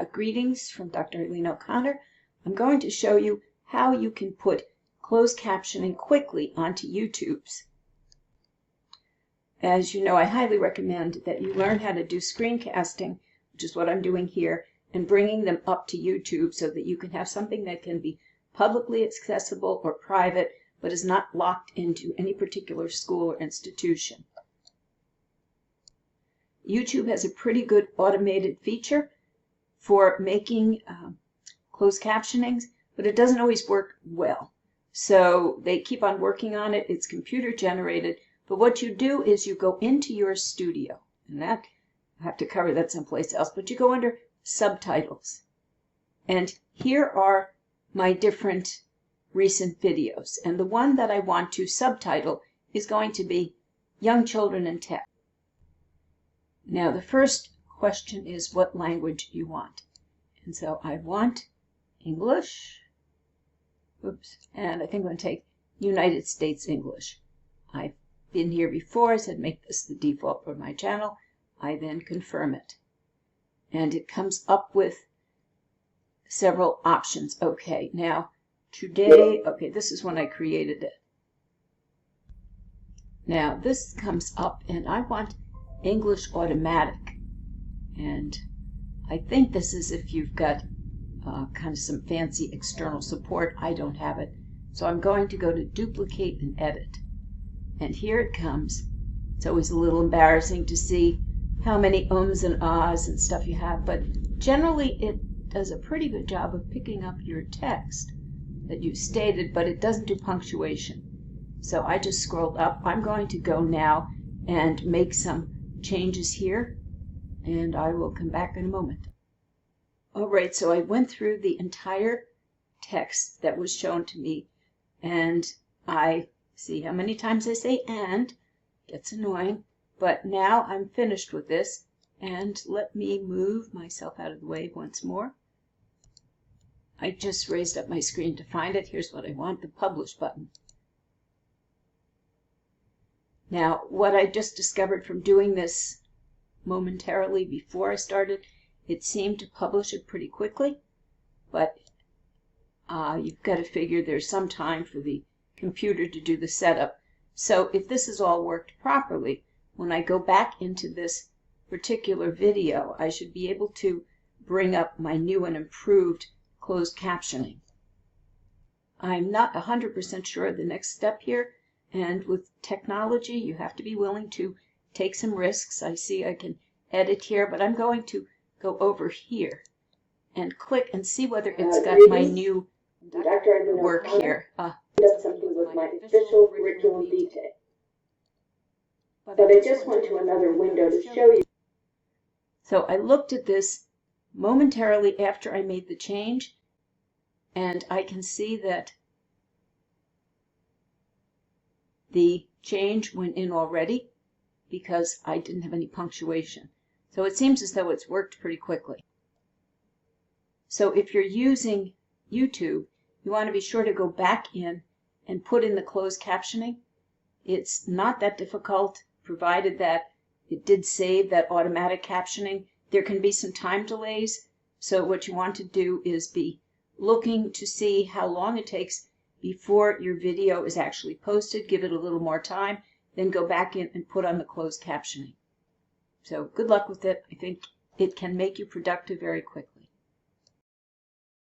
Greetings from Dr. Eileen O'Connor. I'm going to show you how you can put closed captioning quickly onto YouTube's. As you know, I highly recommend that you learn how to do screencasting, which is what I'm doing here, and bringing them up to YouTube so that you can have something that can be publicly accessible or private, but is not locked into any particular school or institution. YouTube has a pretty good automated feature for making closed captionings, but it doesn't always work well. So they keep on working on it. It's computer generated, but what you do is you go into your studio, and that I have to cover that someplace else, but you go under subtitles, and here are my different recent videos, and the one that I want to subtitle is going to be Young Children in Tech. Now the first question is what language you want, and so I want English. Oops, and I think I'm going to take United States English. I've been here before. I said make this the default for my channel. I then confirm it, and it comes up with several options. Okay, now today, okay, this is when I created it. Now this comes up, and I want English Automatic, and I think this is if you've got kind of some fancy external support. I don't have it, so I'm going to go to Duplicate and Edit, and here it comes. It's always a little embarrassing to see how many ums and ahs and stuff you have, but generally it does a pretty good job of picking up your text that you stated, but it doesn't do punctuation. So I just scrolled up. I'm going to go now and make some changes here, and I will come back in a moment. All right, so I went through the entire text that was shown to me, and I see how many times I say and. Gets annoying, but now I'm finished with this, and let me move myself out of the way once more. I just raised up my screen to find it. Here's what I want, the Publish button. Now, what I just discovered from doing this momentarily before I started, it seemed to publish it pretty quickly, but you've got to figure there's some time for the computer to do the setup. So if this has all worked properly, when I go back into this particular video, I should be able to bring up my new and improved closed captioning. I'm not 100% sure of the next step here, and with technology you have to be willing to take some risks. I see I can edit here, but I'm going to go over here and click and see whether it's got my new work here. Does something with my official curriculum vitae. But I just went to another window to show you. So I looked at this momentarily after I made the change, and I can see that the change went in already because I didn't have any punctuation. So it seems as though it's worked pretty quickly. So if you're using YouTube, you want to be sure to go back in and put in the closed captioning. It's not that difficult, provided that it did save that automatic captioning. There can be some time delays, so what you want to do is be looking to see how long it takes before your video is actually posted. Give it a little more time, then go back in and put on the closed captioning. So good luck with it. I think it can make you productive very quickly.